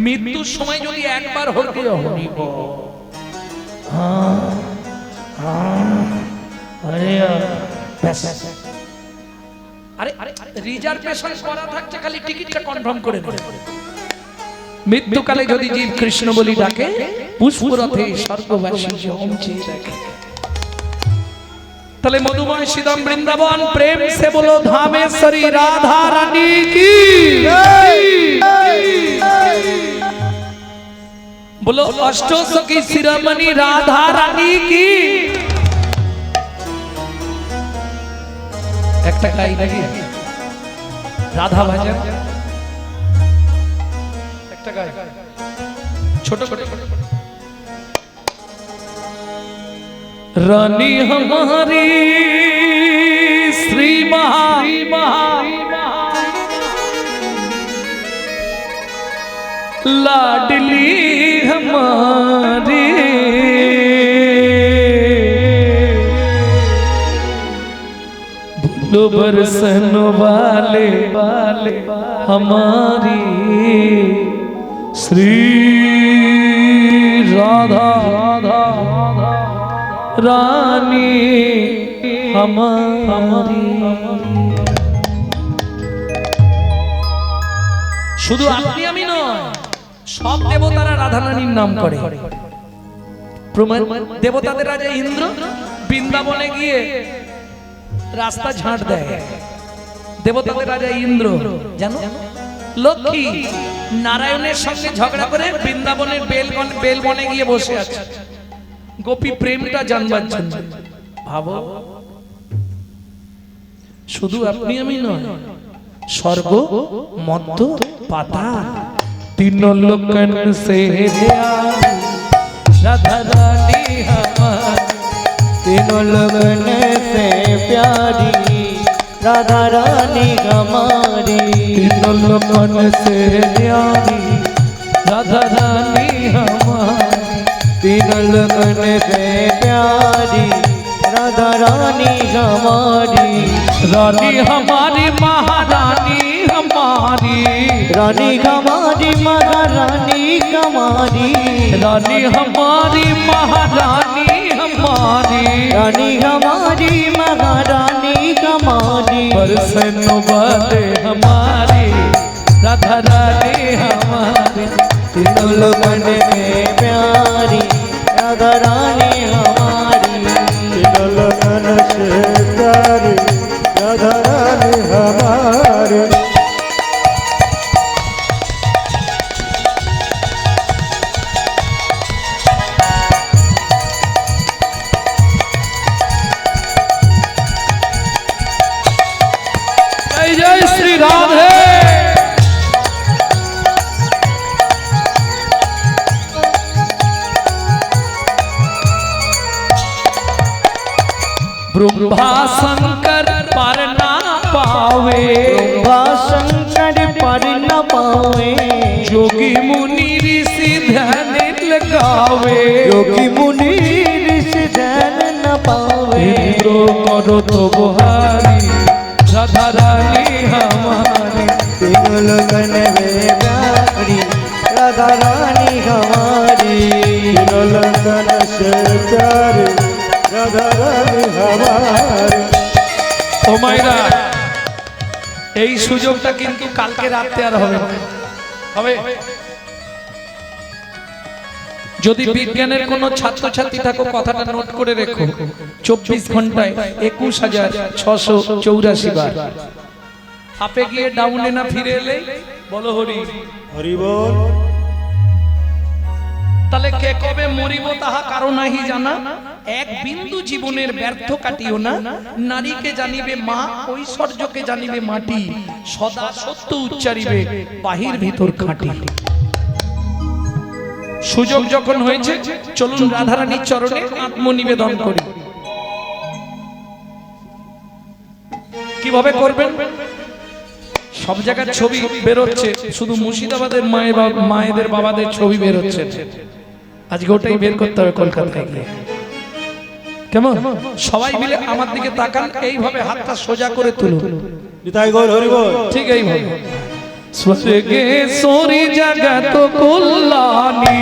মৃত্যুর সময় যদি একবার হরি হরিব রিজার্ভেশন করা থাকছে, খালি টিকিটটা কনফার্ম করে দেবে। মৃত্যুকালে যদি জীব কৃষ্ণ বলি ডাকে, পুষ্পরথে স্বর্গবাসী পৌঁছে যাবে। তাহলে মধুময় শ্রীধাম বৃন্দাবন, প্রেম সে বলো ধামেশ্বরী রাধা রানী কি बोलो अष्टसखी शिरोमणि राधा रानी की একটা গাই নাকি রাধা ভজন একটা গাই ছোট ছোট रानी हमारी श्री महा लाडली हमारी भूलो बरसन वाले हमारी श्री राधा रानी हमारी। শুধু আপনি আমি নয়, সব দেবতারা রাধা রানীর নাম করে। দেবতাদের রাজা ইন্দ্র বৃন্দাবনে গিয়ে রাস্তা ঝাঁট দেয়। দেবতাদের রাজা ইন্দ্র জানো, লক্ষ্মী নারায়ণের সঙ্গে ঝগড়া করে বৃন্দাবনের বেলবনে গিয়ে বসে আছে গোপী প্রেমটা জানবার জন্য। ভাবো, শুধু আপনি আমি নয়, স্বর্গ মধ্য পাতাল तीनों लोकन से राधा रानी हमारी, तीनों लोगन से प्यारी राधा रानी हमारी, तीनों लोकन से प्यारी राधा रानी हमारी, तीनों लोगन से प्यारी राधा रानी हमारी, रानी हमारी महारानी हमारी, रानी हमारी महारानी हमारी, रानी हमारी महारानी हमारी, रानी हमारी महारानी हमारी, बरसन वाले हमारी राधा रानी हमारी, तीनों लोगन से प्यारी राधा रानी हमारी, तीनों लोगन से प्यारी राधा रानी हमारी। जय जय श्री राधे। ब्रह्मा शंकर पर ना पावे, ब्रह्मा शंकर पर न पावे, जोगी मुनि ऋषि ध्यान लगावे, योगी मुनि ऋषि ध्यान न पावे, इंद्रो करो तो बुहारी राधा रानी हमारी, तीनों लोगन में प्यारी राधा रानी हमारी, तीनों लोगन से प्यारी राधा रानी हमारी। ও মাইরা, এই সুযোগটা কিন্তু কালকে রাতে আর হবে না। হবে যদি বিজ্ঞানের কোনো ছাত্রছাত্রী থাকো, কথাটা নোট করে রেখো, 24 ঘন্টায় 21,684 বার আপে গিয়ে ডাউনে না ফিরে এলে বলো হরি হরি বল। তাহলে কে কবে মরিব তাহা কারো নাহি জানা, এক বিন্দু জীবনের ব্যর্থ কাটিও না, নারীকে জানিবে মা, ঐশ্বর্যকে জানিবে মাটি, সদা সত্য উচ্চারিবে বাহির ভিতর খাঁটি। সুযোগ যখন হয়েছে চলুন রাধারানীর চরণে আত্মনিবেদন করি। কিভাবে করবেন? সব জায়গার ছবি বেরোচ্ছে, শুধু মুর্শিদাবাদের মায়েদের বাবাদের ছবি বেরোচ্ছে। আজকে ওটাই বের করতে হবে কলকাতায় গিয়ে। কেমন? সবাই মিলে আমার দিকে তাকান, এইভাবে হাতটা সোজা করে তুলুন, নিতাই গৌর হরি বল। ঠিক এইভাবে। स्वर्गेश्वरी जगत कल्याणी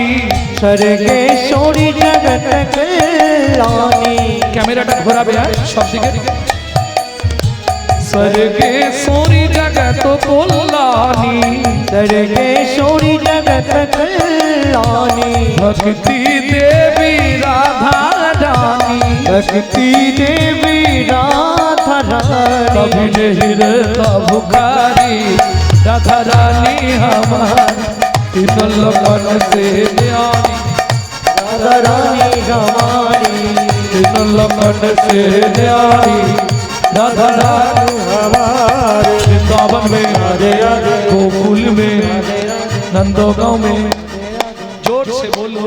स्वर्गेश्वरी जगत कल्याणी ক্যামেরাটা ঘোরাবে আর সব দিকে स्वर्गेश्वरी जगत कल्याणी स्वर्गेश्वरी जगत कल्याणी भक्ति देवी राधा रानी भक्ति देवी राधा रानी कभी नहीं रहता भुखारी राधा रानी हमारी तीनों लोगन से न्यारी राधा रानी हमारी तीनों लोगन से न्यारी राधा रानी हमारे वृंदावन में राधे राधे गोकुल में नंदोगांव में जोर से बोलो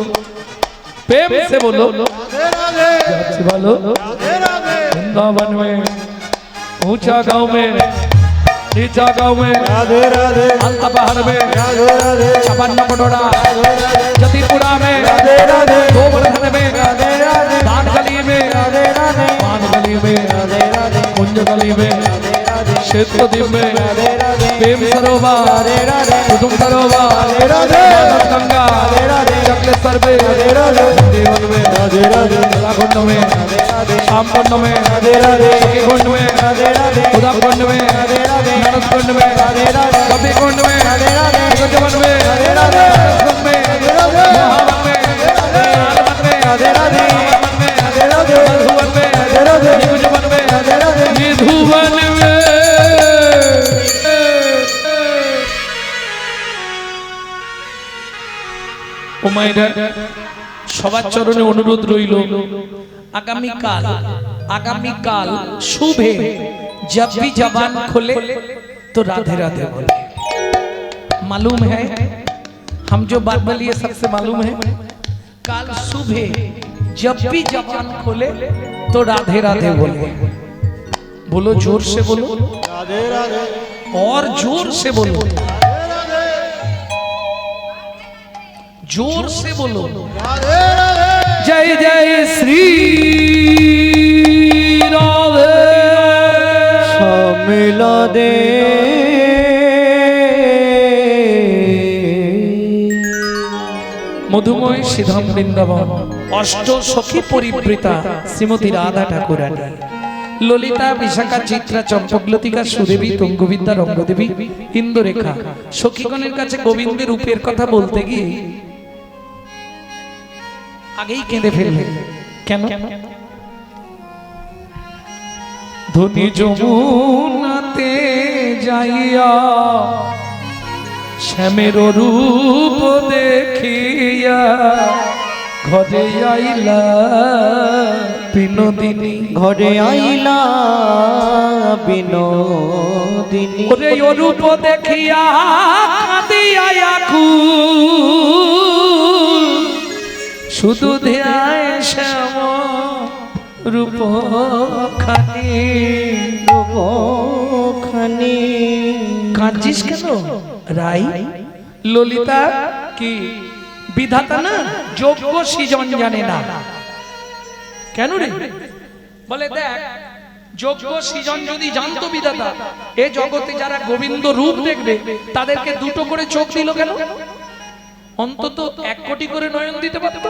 प्रेम से बोलो जोर से बोलो वृंदावन में ऊंचा गांव में नीचा गांव में राधे राधे अलता पहाड़ में राधे राधे छपन्न पटोड़ा जतीपुरा में राधे राधे गोवर्धन में राधे राधे दान गली में राधे राधे पान गली में राधे राधे कुंज गली में क्षेत्रदीप में राधे राधे प्रेम सरोवर राधे राधे कुसुम सरोवर राधे राधे मानस गंगा राधे राधे चकलेश्वर में राधे राधे देवन में राधे राधे कुंड में राधे राधे श्यामकुंड में राधे राधे कुंड में राधे राधे उदाकुंड में राधे राधे नरस कुंड में राधे राधे कपी कुंड में राधे राधे गजवन में राधे राधे कुंड में महावन में आलमत में राधे राधे महावन में राधे राधे मधुवन में राधे राधे निकुंजवन में राधे राधे निधुवन में ও মায়েরা সবার চরণে অনুরোধ রইল আগামীকাল শুভে जब भी जबान खोले तो राधे राधे बोले मालूम है हम जो बात बोली है सबसे मालूम है काल सुबह जब भी जबान खोले तो राधे राधे बोले बोलो जोर से बोलो राधे राधे और जोर से बोलो जोर से बोलो राधे राधे जय जय श्री राधे मिला दे मधुमय श्रीधाम वृंदावन अष्ट सखी परिवृता श्रीमती राधा ठाकुरानी ललिता विशाखा चित्रा चंपकलतिका सुदेवी तुंगविद्या रंगदेवी इंदुरेखा सखीगणের কাছে গোবিন্দের রূপের কথা বলতে গিয়ে আগেই কেঁদে ফেললেন কেন ধনী যমুনাতে যাইয়া শ্যামের রূপ দেখিয়া ঘরে আইলা বিনোদিনী ঘরে আইলা বিনোদিনী ওরে রূপ দেখিয়া কাঁদিয়া আকুল শুধু ধ্যায় শ্যাম রূপ খানি খানি কাঁদছিস কেন রাই ললিতা কি বিধাতা না যোগ্য সৃজন জানে না কেন রে বলে দেখ যোগ্য সৃজন যদি জানতো বিধাতা এই জগতে যারা গোবিন্দ রূপ দেখবে তাদেরকে দুটো করে চোখ দিল কেন অন্তত 1 কোটি করে নয়ন দিতে পারতো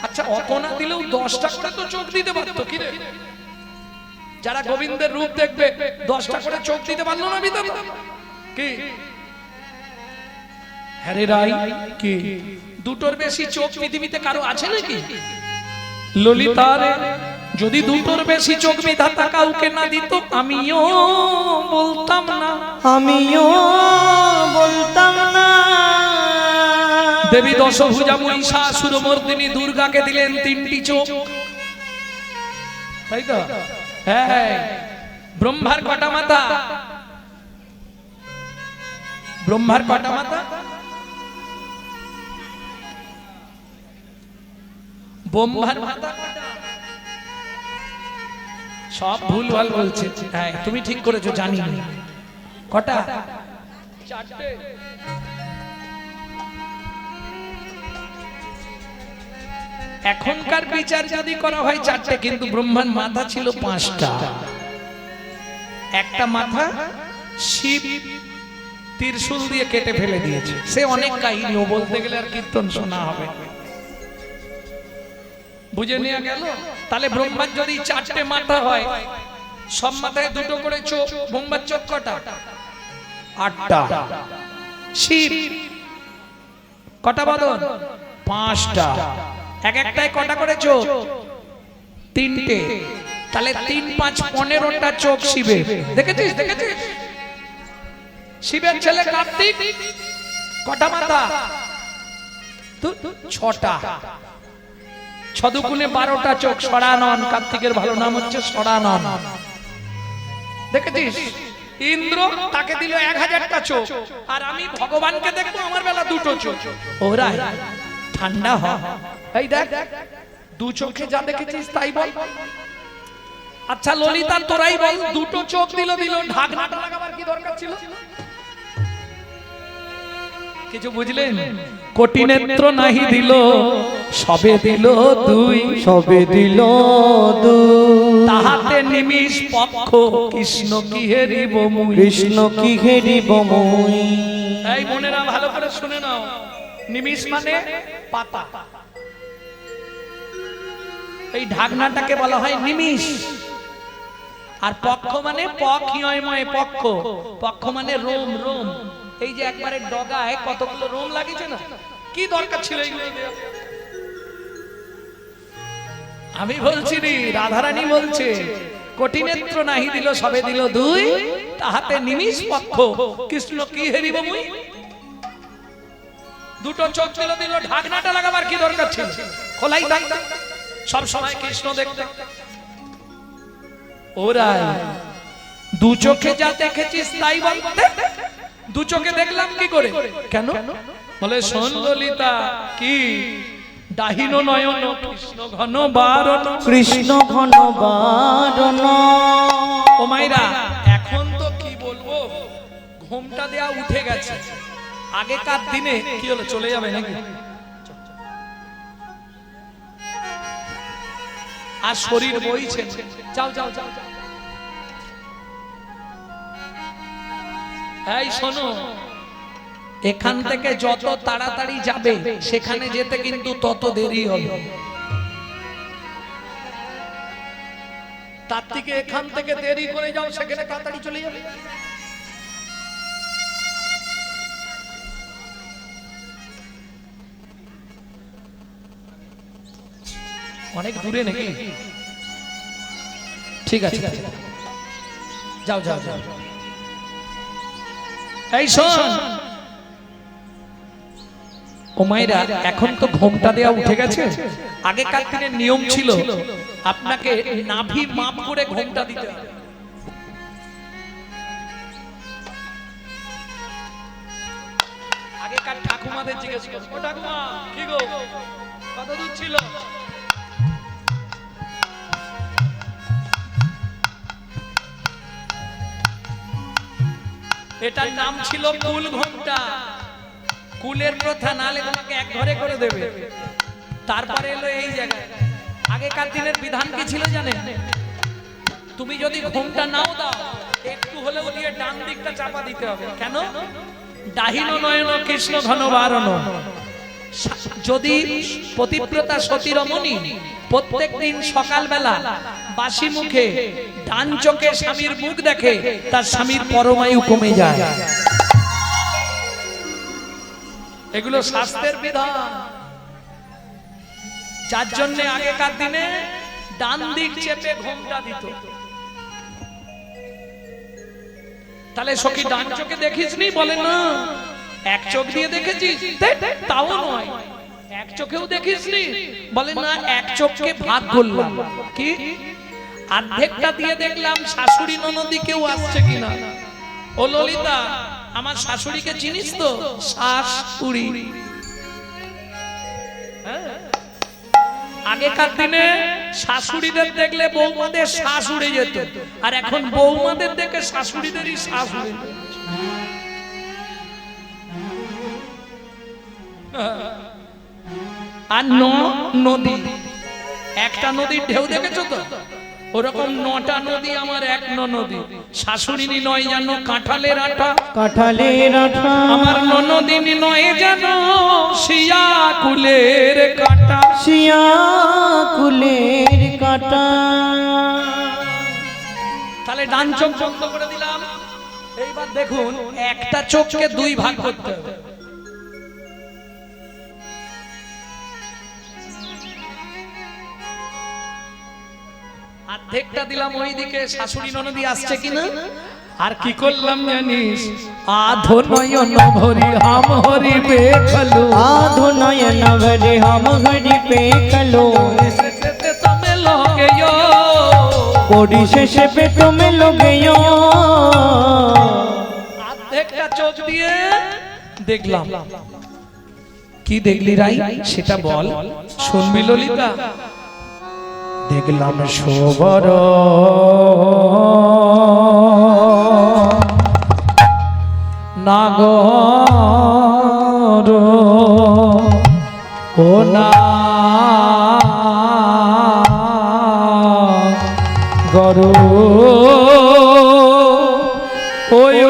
আচ্ছা অত না দিলেও 10টা করে তো চোখ দিতে পারতো কি রে যারা গোবিন্দের রূপ দেখবে 10টা করে চোখ দিতে পারলো না বিধাতা কি হ্যারে রাই কি দুটোর বেশি চোখ পৃথিবীতে কারো আছে নাকি ললিতারে যদি দুটোর বেশি চোখ বিধাতা কাউকে না দিত আমিও বলতাম না দেবী দশভুজা মহিষাসুর মর্দিনী দুর্গাকে দিলেন 3টি চোখ তাই তো হ্যাঁ ব্রহ্মার কটা মাথা ব্রহ্মার কটা মাথা ব্রহ্মার মাথা সব ভুল ভাল বলছে হ্যাঁ তুমি ঠিক করেছো জানি কটা 4টে এখনকার বিচার যদি করা হয় 4টে কিন্তু ব্রহ্মার মাথা ছিল 5টা একটা মাথা শিব ত্রিশূল দিয়ে কেটে ফেলে দিয়েছে। সে অনেক কাহিনী, ও বলতে গেলে আর কীর্তন শোনা হবে। বুঝে নেওয়া গেল? তাহলে ব্রহ্মার যদি 4টে মাথা হয়, সব মাথায় 2টো করে চোখ, ব্রহ্মার চোখ কটা? 8টা। শিব কটা বদন? 5টা। এক একটায় কটা করে চোখ? 3টে। তাহলে 3 5 15টা চোখ শিবের। দেখেছিস? দেখেছিস? শিবের ছেলে কার্তিক কটা মাথা? 6টা। 6 দুগুণে 12টা চোখ। সরানন, কার্তিকের ভালো নাম হচ্ছে সরানন। দেখেছিস? ইন্দ্র তাকে দিল 1000টা চোখ, আর আমি ভগবানকে দেখবো আমার বেলা 2টো চোখ। ওরা ঠান্ডা হ। এই দেখ, 2 চোখে যা দেখেছিস তাই বল। আচ্ছা ললিতা তোরাই বল, 2টো চোখ দিল, ঢাকনাটা লাগাবার কি দরকার ছিল? কিছু বুঝলেন? কোটি নেত্র নাহি দিল, সবে দিল 2, সবে দিল 2। তাহাতে নিমিষ পক্ষ, কৃষ্ণ কি হেরিব মুই। কৃষ্ণ কি হেরিব মুই। এই মনেরা ভালো করে শুনে নাও, নিমিষ মানে পাতা। এই ঢাকনাটাকে বলা হয় নিমিষ। আর পক্ষ মানে পক্ষময় পক্ষ। পক্ষ মানে রোম। রোম, এই যে একবারে ডগায় কতগুলো রোম লাগিয়েছে না, কি দরকার ছিল এইগুলো দেওয়া? আমি বলছি রে, রাধারানী বলছে কোটি নেত্র নাহি দিল, সবে দিল 2, তাহাতে নিমিষ পক্ষ, কৃষ্ণ কি হেরিব মুই। 2টো চোখ দিল, ঢাকনাটা লাগাবার কি দরকার ছিল? খোলাই থাকতো, সব সময় কৃষ্ণ দেখতে। ওরাই 2 চোখে যা দেখেছিস তাই বলতে। 2 চোখে দেখলাম কি করে? কেন? বলে শোন ললিতা, কি দাহিনো নয়ন কৃষ্ণ ঘন বারণ। কৃষ্ণ ঘন বারণ। ও মাইরা, এখন তো কি বলবো, ঘুমটা দেয়া উঠে গেছে। আগেকার দিনে কি হলো, চলে যাবে নাকি? আর শরীর বইছে, যাও যাও যাও। এই শোনো, এখান থেকে যত তাড়াতাড়ি যাবে সেখানে যেতে কিন্তু তত দেরি হবে। তার থেকে এখান থেকে দেরি করে যাও, সেখানে তাড়াতাড়ি চলে যাবে। অনেক দূরে নাকি? ঠিক আছে, যাও যাও যাও। এই শোন ও মাইরা, এখন তো ঘোমটা দেয়া উঠে গেছে। আগেকার দিনের নিয়ম ছিল আপনাকে নাভি মাপ করে ঘোমটা দিতে হবে। আগেকার ঠাকুমাদের জিজ্ঞেস করো, ও ঠাকুমা কি গো, কত দূর ছিল? এটার নাম ছিল কুল ঘোমটা। কুলের প্রথা, নালে তোমাকে এক ঘরে করে দেবে। তারপরে এলো এই জায়গায়। আগেকার দিনের বিধান কি ছিল জানেন? তুমি যদি ঘোমটা নাও দাও, একটু হলেও দিয়ে ডান দিকটা চাপা দিতে হবে। কেন? দাহিনো নয়ন কৃষ্ণ ঘন বারণ। যদি পতিব্রতা সতী রমণী প্রত্যেকদিন সকালবেলা বাসি মুখে ডান চোখে স্বামীর মুখ দেখে, তার স্বামীর পরমায়ু কমে যায়। এগুলো শাস্ত্রের বিধান, যার জন্য আগেকার দিনে ডান দিক চেপে ঘোমটা দিত। তাহলে সখী ডান চোখে দেখিসনি? বলে না। এক চোখ দিয়ে দেখেছিস? তাও নয়। এক চোখেও দেখিসনি? বলে না, এক চোখকে ভাগ করলাম। কি? অর্ধেকটা দিয়ে দেখলাম শাশুড়ি ননদি কেউ আসছে কিনা। ও ললিতা, আমার শাশুড়িকে চিনিস তো? শাশুড়ি। আগেকার দিনে শাশুড়িদের দেখলে বৌমাদের শ্বাস উড়ে যেত, আর এখন বৌমাদের দেখে শাশুড়িদেরই শ্বাস উড়ে যেত। আর নদী, একটা নদীর ঢেউ দেখেছো তো? ওরকম 9টা নদী আমার এক নদী। শাশুড়িনী নয় জানো কাঁঠালের আটা, কাঁঠালের আঠা আমার ননদিনী নয় জানো শিয়া কুলের কাটা। শিয়া কুলের কাটা। তাহলে ডান চোখ বন্ধ করে দিলাম। এইবার দেখুন একটা চোখকে দুই ভাগ করতে হবে। অর্ধেকটা দিলাম ওইদিকে, শাশুড়ি ননদি আসছে কিনা। আর কি করলাম জানিস, আধো নয়ন ভরি হাম হরি বেখলো, आधो नयन भरे हम हरि पे खलो, শেষেতে তুমি লগে कोडी शेषे पे तुम लोगयो। অর্ধেকটা চোখ দিয়ে দেখলাম। কি দেখলি রাই সেটা বল, শুনবি ললিতা। দেখলাম শোভর নাগর ও না গরু ওয়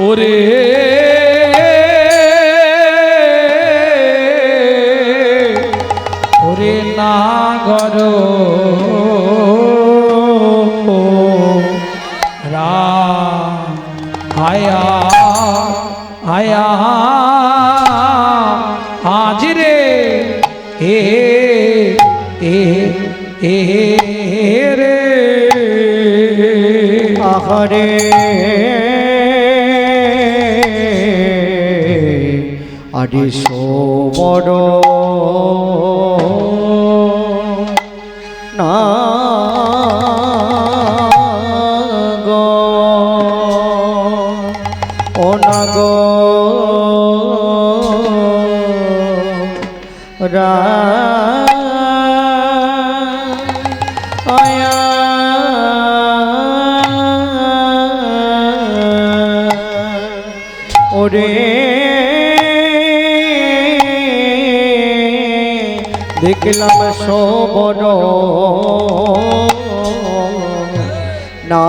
ওরে ওরে নাগর রা আয়া আয়া আজ রে এ এ এ রে আহরে আরে শোভর না গো ও না গো রা আয়া ওরে দেখলাম শোভন না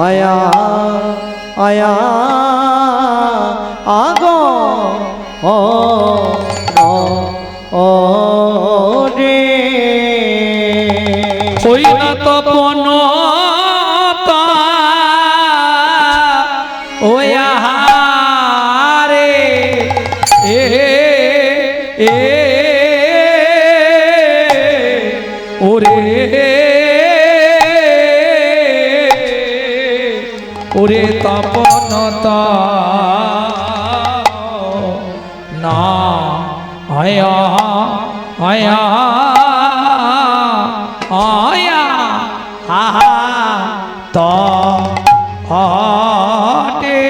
আয়া আয়া আগো ও ও রে ওই না তপন ওই আহারে এ এ ওরে ওরে তপনতা না আয়া আয়া আয়া আহা তো আটে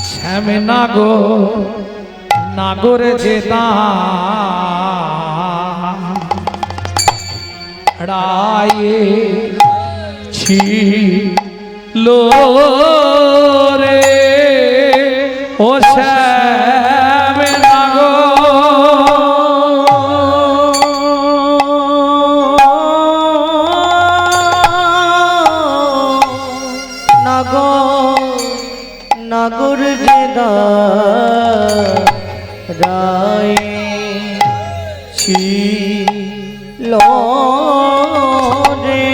শ্যাম নাগর যেতা রায়ে ছিলো রে ও শ্যাম নাগর যেদা রায় ছিল রে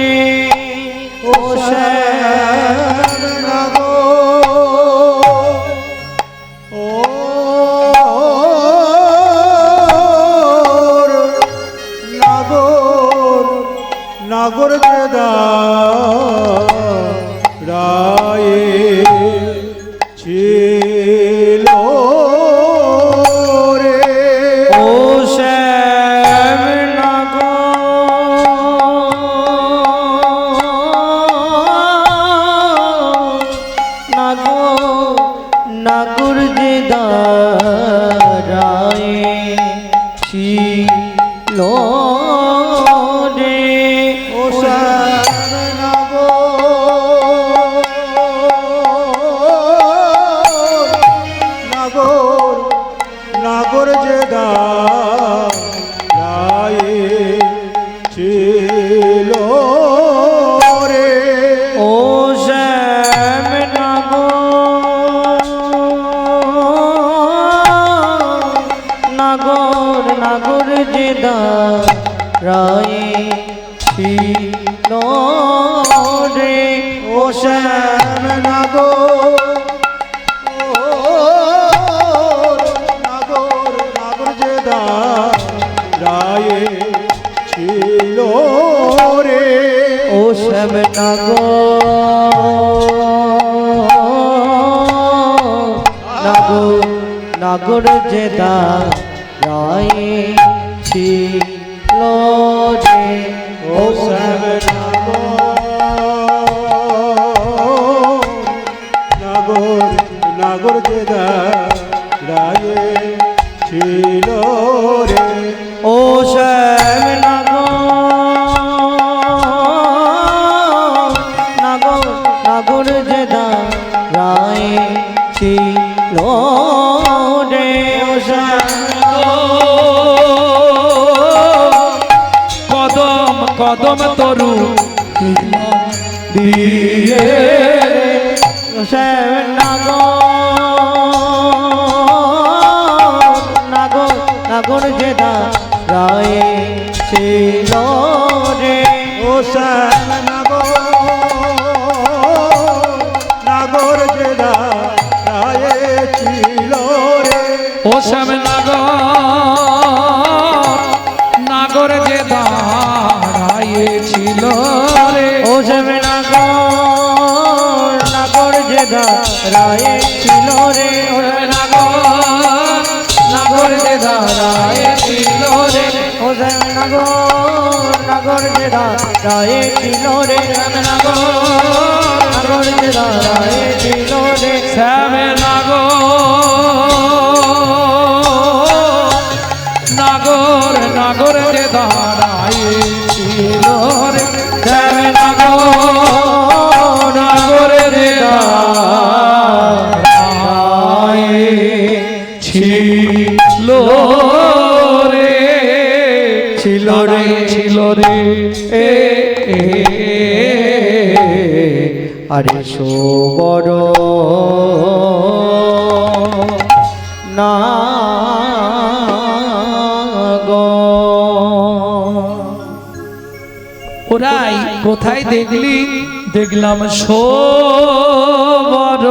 ও শ্যাম নাগর বেদা রায়ে ছিল রে ও শ্যাম নাগর যেদা রায় ছিল রে ও শ্যাম নাগর ছিল রে ও শ্যাম নাগর নাগর যে দাঁড়ায়ে ছিল রে ও শ্যাম নাগর নাগর যে দাঁড়ায়ে ছিল রে ও শ্যাম নাগর নাগর যে দাঁড়ায়ে ছিল রে ও শ্যাম নাগর নাগর যে দাঁড়ায়ে ছিল রে ও শ্যাম নাগর যে দাঁড়ায়ে ছিল রে ও শ্যাম কদম কদম তরু দিয়ে ও শ্যাম নাগর যে দাঁড়ায়ে ছিল রে ও শ্যাম নাগর যে দাঁড়ায়ে ছিল রে ও শ্যাম নাগর যে দাঁড়ায়ে ছিল রে ও শ্যাম নাগর যে দাঁড়ায়ে ছিল রে ও নাগর যে দাঁড়ায়ে ছিল রে ও শ্যাম নাগর যে দাঁড়ায়ে ছিল রে নাগর যে দাঁড়ায়ে ছিল রে শ্যাম নাগর নাগর যে দাঁড়ায়ে ছিল রে শ্যাম নাগর যে দাঁড়ায়ে ছিল রে ছিল রে আরে সোবর না ওরাই কোথায় দেখলি দেখলাম সোবর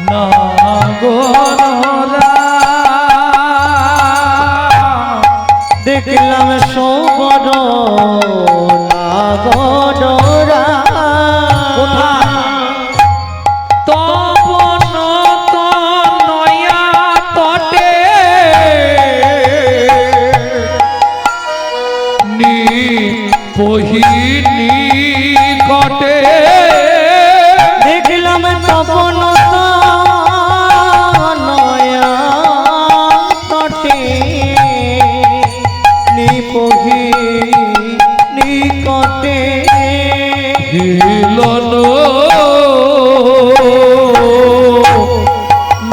নাগরা দেখলাম সোবর নাগরা তপন তনয়া তটে পহিনী কটে দেখলাম তপন নয়া তটে নিপহি নিকটে হিলন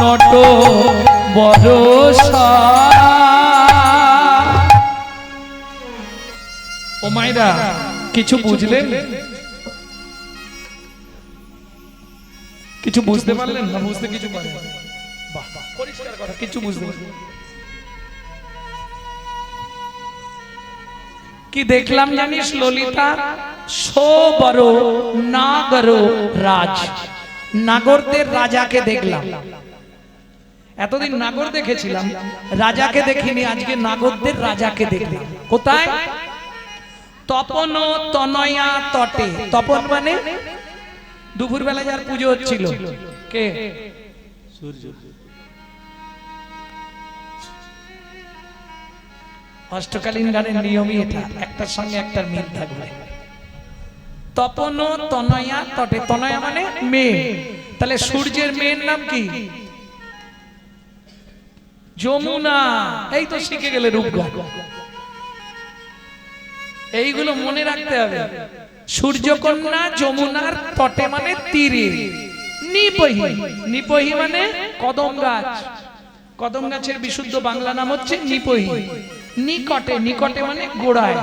নট বরসা ও মাইরা কিছু বুঝলেন কিছু বুঝতে পারলেন না বুঝতে কিছু পারলেন বাহ পরিষ্কার কথা কিছু বুঝতে পারলেন কি দেখলাম জানিস ললিতা সোবর নাগর রাজ নাগরদের রাজাকে দেখলাম এতদিন নাগর দেখেছিলাম রাজাকে দেখিনি আজকে নাগরদের রাজাকে দেখলাম কোথায় তপন তনয়া তটে তপন মানে দুপুর বেলা যার পুজো হচ্ছিল কে সূর্য অষ্টকালীন গানের নিয়মই এটা একটার সঙ্গে একটার মিল থাকবে তপন তনয়া তটে তনয়া মানে মেয়ে তাহলে সূর্যের মেয়ের নাম কি যমুনা এই তো শিখে গেলে রূপগণ এইগুলো মনে রাখতে হবে সূর্যকন্যা যমুনার তটে মানে তীরে নিপহি নিপহি মানে কদম গাছ কদম গাছের বিশুদ্ধ বাংলা নাম হচ্ছে নিপহি নিকটে, নিকটে মানে গোড়ায়।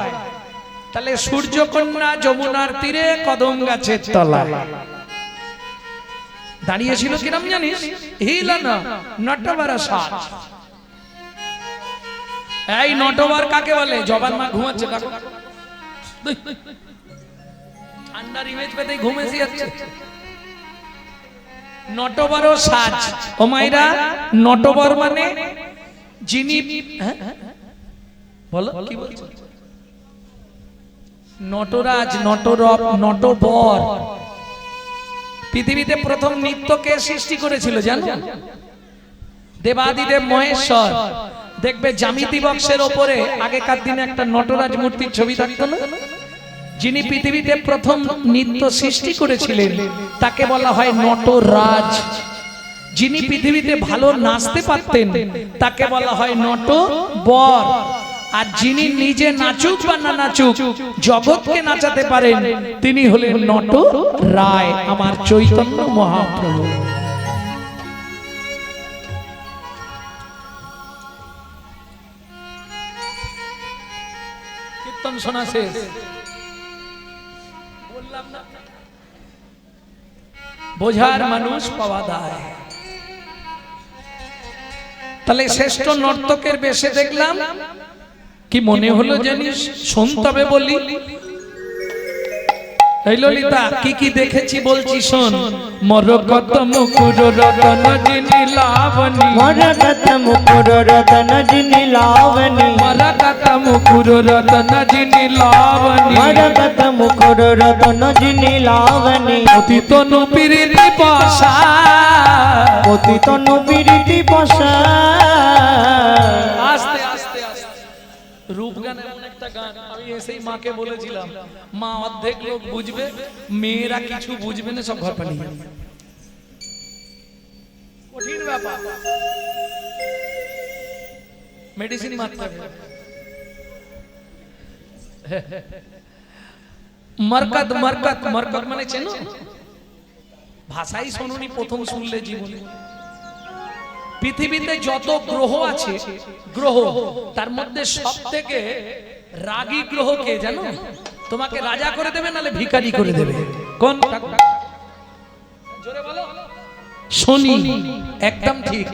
তাহলে সূর্যকন্যা যমুনার তীরে কদম গাছের তলায় দাঁড়িয়েছিল, কিরম জানিস? হিলানা নটবর সাজ। এই নটবর কাকে বলে? জবান মা ঘুমাচ্ছে, দেখো ঠান্ডার ইমেজ পেতে ঘুমেছি যাচ্ছে। নটবর সাজ। ও মাইরা, নটবর মানে যিনি, বলো কি বলছো? নটরাজ, নটরব, নটবর। পৃথিবীতে প্রথম নৃত্যকে সৃষ্টি করেছিল জানো? দেবাদিদেব মহেশ্বর। দেখবে জ্যামিতি বক্সের ওপরে আগেকার দিনে একটা নটরাজ মূর্তির ছবি থাকতো না? যিনি পৃথিবীতে প্রথম নৃত্য সৃষ্টি করেছিলেন তাকে বলা হয় নটরাজ। যিনি পৃথিবীতে ভালো নাচতে পারতেন তাকে বলা হয় নটবর। আর যিনি নিজে নাচুক বা না নাচুক জগৎকে নাচাতে পারেন তিনি হলেন নটরায়, আমার চৈতন্য মহাপ্রভু। কীর্তন শোনা শেষ, বললাম না বোঝার মানুষ পাওয়া দায়। তাহলে শ্রেষ্ঠ নর্তকের বেশে দেখলাম, কি মনে হলো জানিস? শোন তবে বলি। এই ললিতা, কি কি দেখেছি বলছি শোন। মরকত মুকুর রতন জিনি লাবণী, মরকত মুকুর রতন জিনি লাবণী, মরকত মুকুর রতন জিনি লাবণী, মরকত মুকুর রতন জিনি লাবণী, অতীত নুপিরিতি পাশা, পতিত নবীরিতি বসা। আস্তে আস্তে আস্তে রূপ গান এমন একটা গান, আমি এসেই মাকে বলেছিলাম, মা অর্ধেক লোক বুঝবে, মেয়েরা কিছু বুঝবে না, সব ঘর পালিয়ে যাবে। কঠিন ব্যাপার, মেডিসিন মারতে হবে। মরকত, মরকত, মরকত মানে চেনো? ভাষাই শোনুনি, প্রথম শুনলে জীবনে। পৃথিবীতে যত গ্রহ আছে, গ্রহ তার মধ্যে সবথেকে রাগী গ্রহ কে জানো? তোমাকে রাজা করে দেবে নালে ভিখারি করে দেবে। কোন? জোরে বলো। শনি। একদম ঠিক।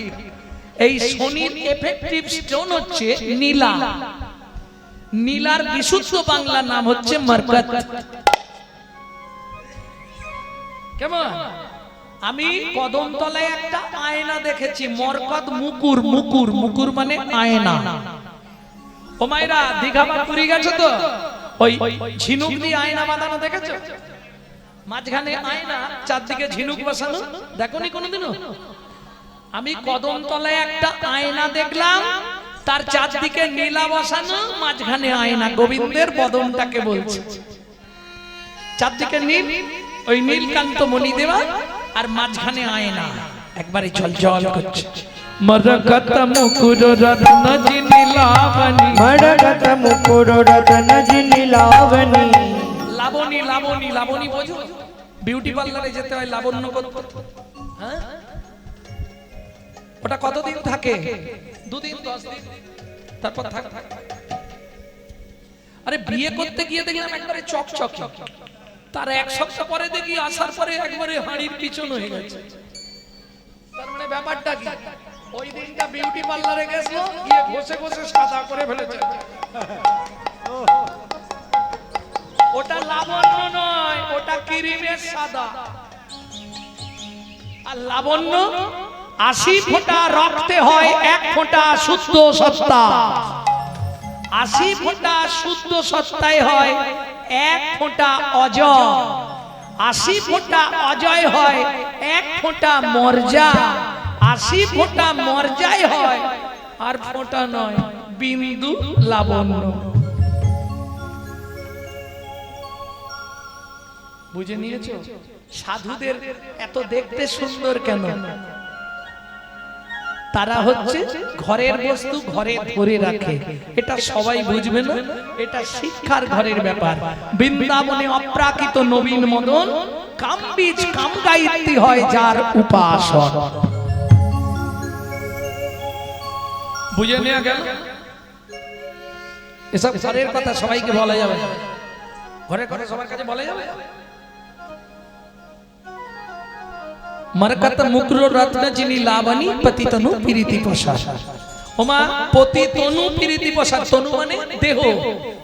এই শনির এফেক্টিভ স্টোন হচ্ছে নীলা। নীলার বিশুদ্ধ বাংলা নাম হচ্ছে মরকত। কেমন? আমি কদমতলায় একটা আয়না দেখেছি, মরকত মুকুর, মুকুর, মুকুর মানে আয়না। ও মাইরা, দীঘা বা পুরী গেছো তো? ওই ঝিনুক দিয়ে আয়না বাঁধানো দেখেছো? মাঝখানে আয়না, চারদিকে ঝিনুক বসানো, দেখোনি কোনোদিনও? আমি কদমতলায় একটা আয়না দেখলাম, তার চারদিকে নীলা বসানো, মাঝখানে আয়না। গোবিন্দের বদনটাকে বলছে। চারদিকে নীল, ওই নীলকান্ত মণি দেওয়া, আর মাঝখানে আয়না, একবারে জল করছে। মরকত মুকুর রত্ন জিনি লাবণী, মরকত মুকুর রতন জিনি লাবণী। লাবণী, লাবণী, লাবণী বোঝো? বিউটি পার্লারে যেতে হয় লাবণ্য করতে, হ্যাঁ? ওটা কতদিন থাকে? 2 দিন, 10 দিন, তারপর থাকে। আরে বিয়ে করতে গিয়ে দেখলাম একবারে চকচকে, তার 1 সপ্তাহ পরে দেখি আসার পরে একবারে হাড়ির পিছন হয়ে গেছে। তার মানে ব্যাপারটা কি? ওই দিনটা বিউটি পার্লারে গেছিল, গিয়ে ঘষে ঘষে সাদা করে ফেলেছে। ওটা লাবণ্য নয়, ওটা ক্রিমের সাদা। আর লাবণ্য 80 ফোঁটা রক্তে হয় 1 ফোঁটা শুদ্ধ সত্তা। 80 ফোঁটা শুদ্ধ সত্তায় হয় 1 ফোঁটা অজয়। 80 ফোঁটা অজয় হয় 1 ফোঁটা মর্যা। 80 ফোঁটা মর্যায় হয় আর ফোঁটা নয়, বিন্দু লাবণ্য। বুঝে নিয়েছো? সাধুদের এত দেখতে সুন্দর কেন? তারা হচ্ছে ঘরের বস্তু ঘরে ধরে রাখে। এটা সবাই বুঝবে না, এটা শিক্ষার ঘরের ব্যাপার। বৃন্দাবনে অপ্রাকৃত নবীন মদন, কামবীজ কামগায়িত্রী হয় যার উপাসন। বুঝে নেওয়া গেল? এসব ঘরের কথা সবাইকে বলা যাবে না। ঘরের কথা সবার কাছে বলা যাবে? মরকত মুকর রত্ন যিনি লাবণী পতি তনু প্রীতি প্রসাদ। ওমা পতি তনু প্রীতি প্রসাদ, তনু মানে দেহ।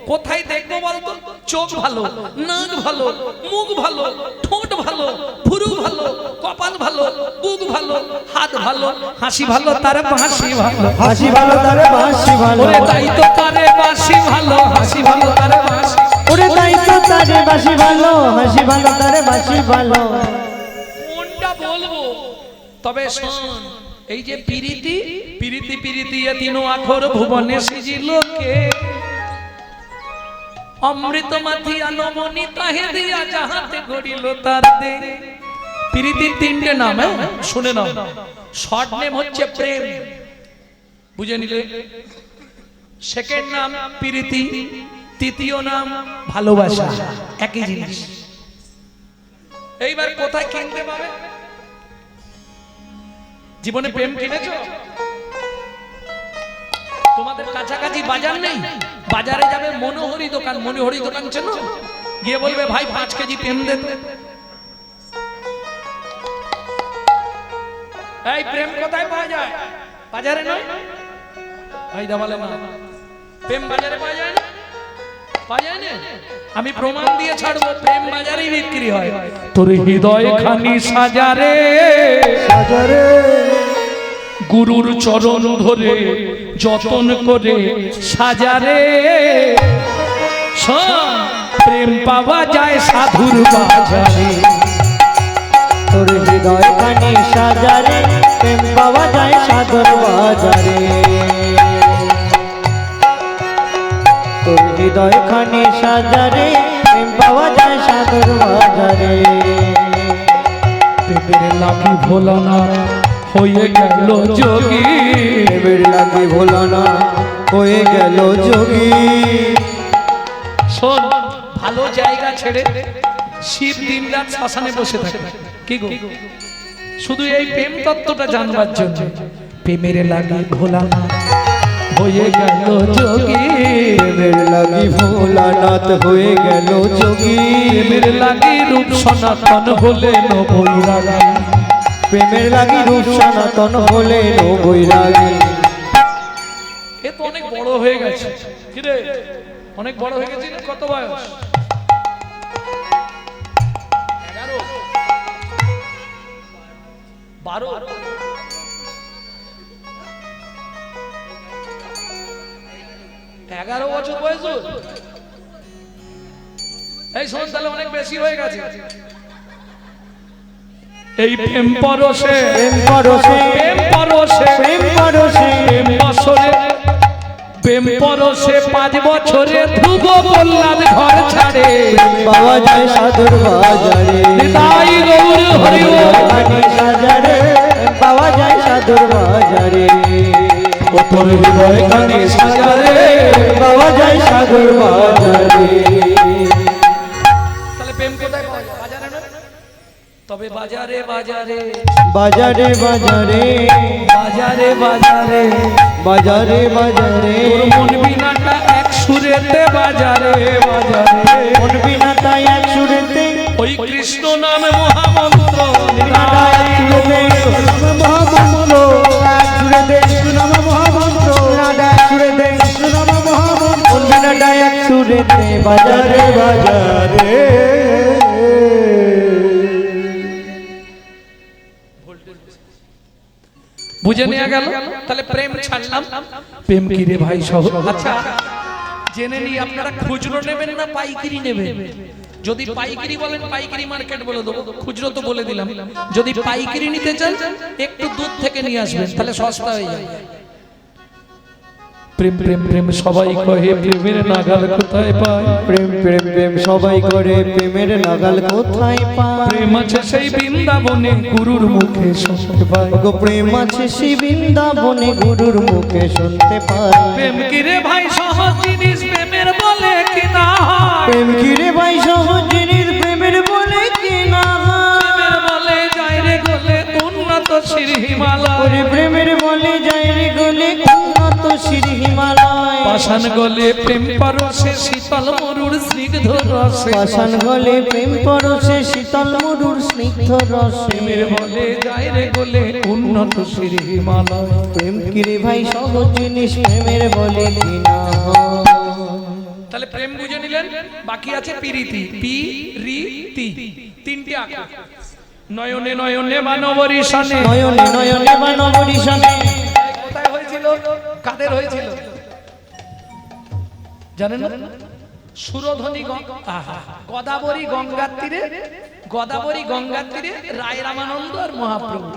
কোথায় দেখবো বলতো? চোখ ভালো, নাক ভালো, মুখ ভালো, ঠোঁট ভালো, ভুরু ভালো, কপাল ভালো, বুক ভালো, হাত ভালো, হাসি ভালো তার বাঁশি ভালো, হাসি ভালো তারে বাঁশি ভালো, ওরে তাই তো তারে বাঁশি ভালো, হাসি ভালো তারে বাঁশি। ওরে তাই তো তারে বাঁশি ভালো, হাসি ভালো তারে বাঁশি ভালো। কোনটা বলবো? তবে শোন, এই যে প্রীতি প্রীতি প্রীতি এ তিনো আখর ভুবনে সিজিল কে, অমৃত মাথিয়া নমনি তাহে দিয়া যাহাতে গড়িল তার দে। প্রীতির তিনটে নাম, শুনে নাও। শর্ট নেম হচ্ছে প্রেম, বুঝে নিলে। সেকেন্ড নাম প্রীতি, তৃতীয় নাম ভালোবাসা, একই জিনিস। এইবার কোথায় কিনতে পাবে? জীবনে প্রেম কিনেছো? তোমাদের কাছাকাছি বাজার নেই? বাজারে যাবে মনোহরি দোকান, মনোহরি দোকান চেনো? গিয়ে বলবে ভাই 5 কেজি প্রেম দে তো। এই প্রেম কোথায় পাওয়া যায়? বাজারে নয়? ভাই দাবালে না, প্রেম বাজারে পাওয়া যায় না? পাওয়া যায় না? আমি প্রমাণ দিয়ে ছাড়বো, প্রেম বাজারেই বিক্রি হয়। তোর হৃদয় খানি সাজারে সাজারে গুরুর চরণ ধরে যতন করে সাজারে, শোন, প্রেম পাওয়া যায় সাধুর বাজারে। তোর হৃদয় খানি সাজারে, প্রেম পাওয়া যায় সাধুর বাজারে। তোর হৃদয় খানি সাজারে, প্রেম পাওয়া যায় সাধুর বাজারে। প্রেমের লাগি ভোলানা হয়ে গেল যোগী, প্রেমের লাগি ভোলানা হয়ে গেল যোগী। শোন, ভালো জায়গা ছেড়ে শিব দিন রাত শ্মশানে বসে থাকে, কি গো? শুধু এই প্রেম তত্ত্বটা জানবার জন্য। প্রেমের লাগি ভোলানা হয়ে গেল যোগী, প্রেমের লাগি ভোলানাথ হয়ে গেল যোগী। প্রেমের লাগি রূপ সনাতন হলেন বৈরাগী, প্রেমের লাগি রূপ সনাতন হলেন বৈরাগী। এ তো অনেক বড় হয়ে গেছে। কি রে, অনেক বড় হয়ে গেছে? কত বয়স? 11, 12, 11 বছর বয়স। এই শোন, তাহলে অনেক বেশি হয়ে গেছে। এই প্রেম পরশে, প্রেম পরশে, প্রেম পরশে, প্রেম পরশে, প্রেম বছরে, প্রেম পরশে 5 বছরে ধ্রুব বললাম ঘর ছাড়ে। পাওয়া যায় সাধুর বাজারে, তাই গৌর হরি খানি সাজারে, পাওয়া যায় সাধুর বাজারে। ও তোর হৃদয় খানি সাজারে, পাওয়া যায় সাধুর বাজারে। তাহলে প্রেম কোথায় পাওয়া যায়? বাজারে না? তবে বাজারে বাজারে, বাজারে বাজারে, বাজারে বাজারে, বাজারে বাজারে, তোর মন বিনাটা এক সুরেতে বাজারে বাজারে। মন বিনা তাই এক সুরেতে, ওই কৃষ্ণ নামে মহামন্ত্র এক সুরেতে, মহামন্ত্র এক সুরেতে, নাম মহামন্ত্র এক সুরেতে, নাম মহামন্ত্র মন বিনাটা এক সুরেতে বাজারে বাজারে। বুঝে নেওয়া গেল। তাহলে প্রেম ছাড়লাম। প্রেম কি রে ভাই সহ? আচ্ছা জেনে নি, আপনারা খুচরো নেবেন না পাইকারি নেবেন? যদি পাইকারি বলেন পাইকারি মার্কেট বলে দেবো, খুচরো তো বলে দিলাম। যদি পাইকারি নিতে চান একটু দূর থেকে নিয়ে আসবেন, তাহলে সস্তা হয়ে যাবে। প্রেম প্রেম প্রেম সবাই কহে, প্রেমের নাগাল কোথায় পায়? প্রেম প্রেম প্রেম সবাই করে, প্রেমের নাগাল কোথায় পায়? প্রেম আছে সেই বৃন্দাবনে গুরুর মুখে শুনতে পায়। গো প্রেম আছে সেই বৃন্দাবনে গুরুর মুখে শুনতে পাই। প্রেম কি রে ভাই সহজ জিনিস, প্রেমের বলে কি না হয়? প্রেম কি রে ভাই সহজ জিনিস, প্রেমের বলে কি না হয়? প্রেমের বলে যায় রে গলে উন্নত শ্রী হিমালয়। ওরে প্রেমের বলে যায় রে গলে উন্নত শ্রী হিমালয়। পাষাণ গলে প্রেম পরশে শীতল মরুর স্নিগ্ধ রসে পাষাণ গলে প্রেম পরশে শীতল মধুর স্নিগ্ধ রসে প্রেমের বলে যায় রে গলে উন্নত শ্রী হিমালয়। প্রেম কিরে ভাই সহজ জিনিস প্রেমের বলে কিনা হয়। তাহলে প্রেম বুঝে নিলেন, বাকি আছে প্রীতি। পি-রি-তি, তিনটি আঁকা। নয়নে নয়নে মানবরী সনে, নয়নে নয়নে বানবরী সনে কোথায় হয়েছিল, কাদের হয়েছিল জানেন না? সুরধ্বনি গদাবরী গঙ্গার তীরে, গদাবরী গঙ্গার তীরে রায় রামানন্দ আর মহাপ্রভু।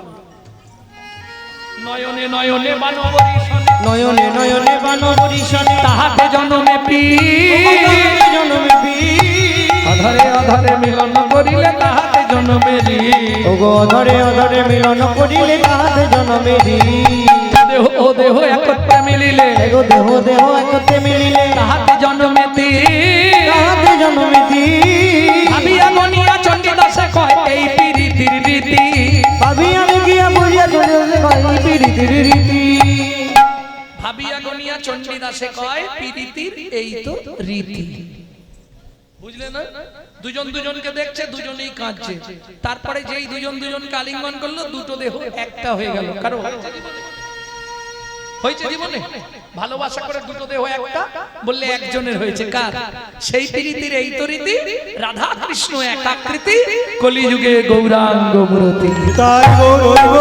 নয়নে নয়নে বানবরী সনে, নয়নে নয়নে বানবরী সনে তাহাতে জন্মে পি জনমে বীর অধরে অধরে মিলন করিলে তাহাতে জন্মেরি। ওগো অধরে অধরে মিলন করিলে তাহাতে জনমেরি। দেহ ও দেহ একত্রে মিলিলে এগো দেহ দেহ একত্রে মিলিলে তাহাতে জন্মেতি। তাহাতে জনমেতি। ভাবিয়া গনিয়া চণ্ডীদাসে কয় এই প্রীতির রীতি। ভাবিয়া গিয়া বুঝিয়া চলে কয় প্রীতির রীতি। ভাবিয়া গনিয়া চণ্ডীদাসে কয় প্রীতির এই তো রীতি। বুঝলে না? দুজন দুজনকে দেখছে, দুজনেই কাঁদছে। তারপরে যেই দুজন দুজনকে আলিঙ্গন করলো, দুটো দেহ একটা হয়ে গেল। কারো হয়েছে জীবনে ভালোবাসা করে দুটো দেহ একটা, বললে একজনের হয়েছে। কার? সেই প্রীতির এই তো রীতি। রাধা কৃষ্ণ এক আকৃতি, কলিযুগে গৌরাঙ্গ মূরতি। তাই গৌরব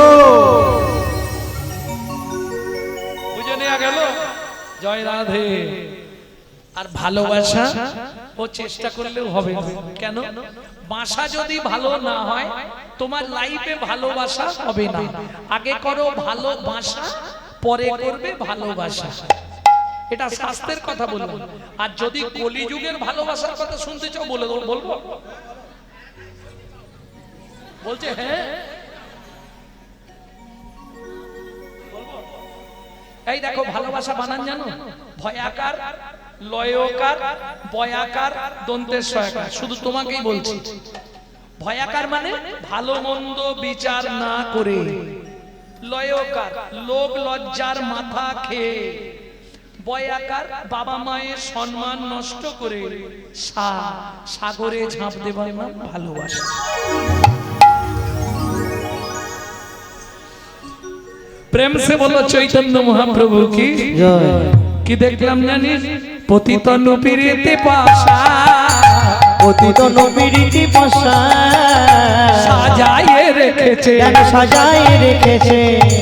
বুঝে নেওয়া গেল। জয় রাধে। আর ভালোবাসা ও চেষ্টা করলেও হবে না। কেন? বাসা যদি ভালো না হয়, তোমার লাইফে ভালোবাসা হবে না। আগে করো ভালোবাসা, পরে করবে ভালোবাসা। এটা শাস্ত্রের কথা বলবো। আর যদি কলিযুগের ভালোবাসার কথা শুনতে চাও বলে দেবো, বলবো? বলছে হ্যাঁ। এই দেখো ভালোবাসা বানান জানো? ভয়াকার, লয়কার, বয়াকার, দন্তের সয়াকার। শুধু তোমাকেই বলছি। ভয়াকার মানে ভালো মন্দ বিচার না করে, লয়কার লোক লজ্জার মাথা খেয়ে, বয়াকার বাবা মায়ের সম্মান নষ্ট করে, সাগরে ঝাঁপ দেবার নাম ভালোবাসা। প্রেম সে বলো চৈতন্য মহাপ্রভু কি জয়। কি দেখলাম জানিস? পতিত নুপিরিতে পাশা, পতিত নবীরীতি পাশা সাজায়ে রেখেছে, কেন সাজায় রেখেছে।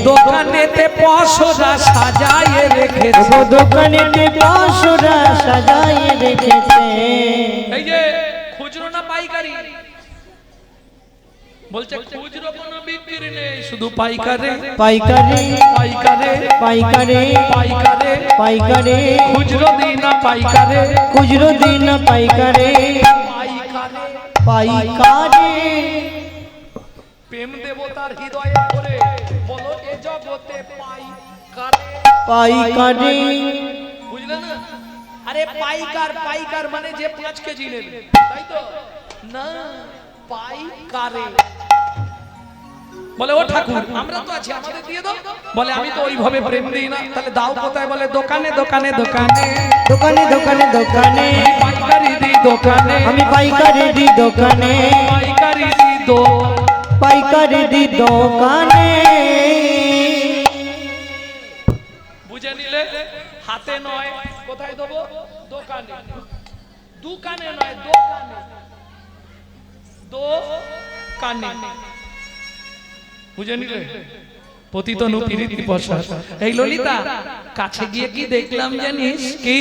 দোকানেতে পশরা সাজায়ে রেখেছে। ওগো দোকানেতে পাশরা সাজায় রেখেছে। এই যে খুচরো না পাইকারি? বলছে খুচরো কোনো বিক্রি নেই, শুধু পাইকারে পাইকারি পাইকারে পাইকারি পাইকারে পাইকারি খুচরো দিই না পাইকারে খুচরো দিন পাইকারি পাইকারে। পাইকারি। প্রেম দেবতার হৃদয়ে পড়ে বলো এ জগতে পাইকারে পাইকারি বুঝলে না? আরে পাইকার, পাইকার মানে যে 5 কেজি নেবে, তাই তো না? পাইকারে বলে ও ঠাকুর আমরা তো আছি, আমাদের দিয়ে দাও। বলে আমি তো ওইভাবে প্রেম দিই না। তাহলে দাও কোথায়? বলে দোকানে দোকানে দোকানে দোকানে দোকানে দোকানে পাইকারি দিই দোকানে, আমি পাইকারি দি দোকানে পাইকারি দিই পাইকারি দি দোকানে। বুঝে নিলে? হাতে নয়, কোথায় দেবো? দোকানে। দোকানে নয়, দোকানে দোকানে। বুঝে নিলে? পতিত নুপিরিতি পশা। এই ললিতা কাছে গিয়ে কি দেখলাম জানিস? কি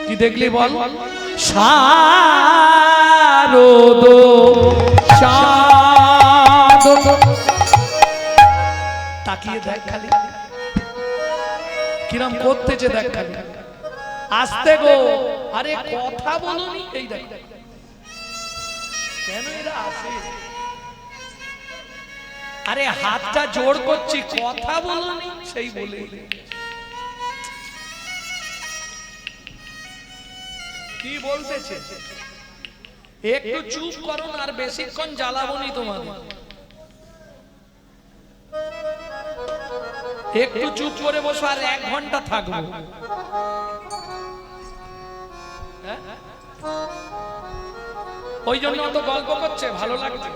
কি দেখলি বল? শারদ শারদ তাকিয়ে দেখ খালি কিরম করতেছে, দেখ খালি। আস্তে গো, আরে কথা বলুনি। এই দেখ কেন এরা আসে? আরে হাতটা জোড় করছি, কথা বলুনি, সেই বলে কি বলতেছে? একটু চুপ করো না, আর বেশিক্ষণ জ্বালাবনি তোমাদের। একটু চুপ করে বসো, আর 1 ঘন্টা থাকবো। হ্যাঁ? ওই জন্য অত গল্প করছে, ভালো লাগছে।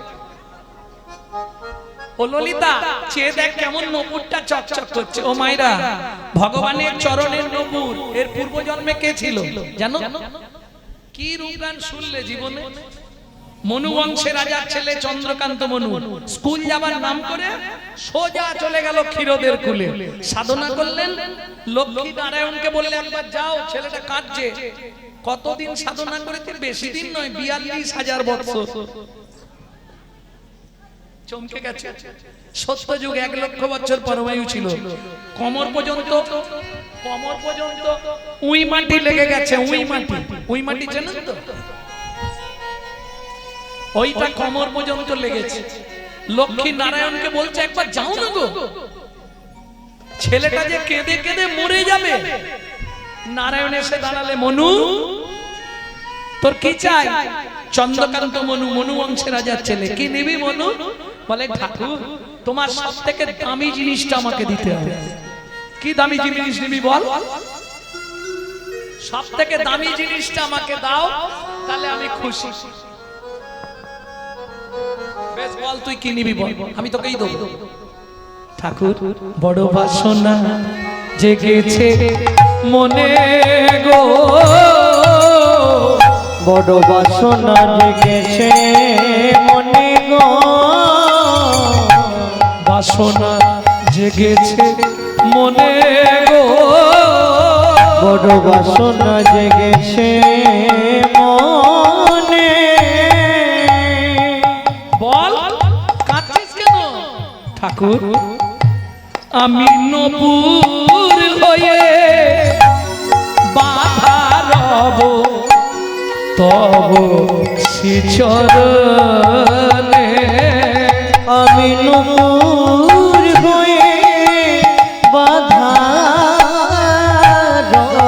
ও ললিতা, চেয়ে দেখ কেমন নপুরটা চকচক করছে। ও মাইরা, ভগবানের চরণের নপুর, এর পূর্বজন্মে কে ছিল জানো? কি রূপদান শুনলে জীবনে? মনু বংশের রাজার ছেলে চন্দ্রকান্ত মনু স্কুল যাবার নাম করে সোজা চলে গেল ক্ষীরদের কুলে। সাধনা করলেন, লক্ষ্মী নারায়ণকে বললে একবার যাও, ছেলেটা কাঁদছে। কতদিন সাধনা করেছে? বেশি দিন নয়, 42,000 বছর। চমকে গেছে। সত্য যুগ 1 লক্ষ বছর পরমায়ু ছিল। কোমর পর্যন্ত উই মাটি লেগে গেছে। উই মাটি জানেন তো? ওইটা কোমর পর্যন্ত লেগেছে। লক্ষ্মী নারায়ণকে বলছে একবার যাও না গো, ছেলেটা যে কেঁদে কেঁদে মরে যাবে। নারায়ণ এসে দাঁড়ালে, মনু তোর কি চাই? চন্দ্রকান্ত মনু, মনু বংশের রাজার ছেলে। কি নিবি মনু? বলে ঠাকুর, তোমার সব থেকে দামি জিনিসটা আমাকে দিতে হবে। কি দামি জিনিস নিবি বল? সব থেকে দামি জিনিসটা আমাকে দাও, তাহলে আমি খুশি। বেশ বল, তুই কি নিবি বল, আমি তোকেই দেবো। ঠাকুর, বড় বাসনা জেগেছে মনে গো, বড় বাসনা জেগেছে মনে গো, বাসনা জেগেছে মনে গো, বড় বাসনা জেগেছে মনে। বল, কাঁদছিস কেন? ঠাকুর, আমি নপুর হয়ে বাধা রব তব শ্রীচরণে। আমি নূর হয়ে বাধা রব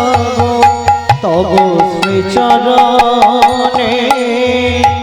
তব শ্রীচরণে।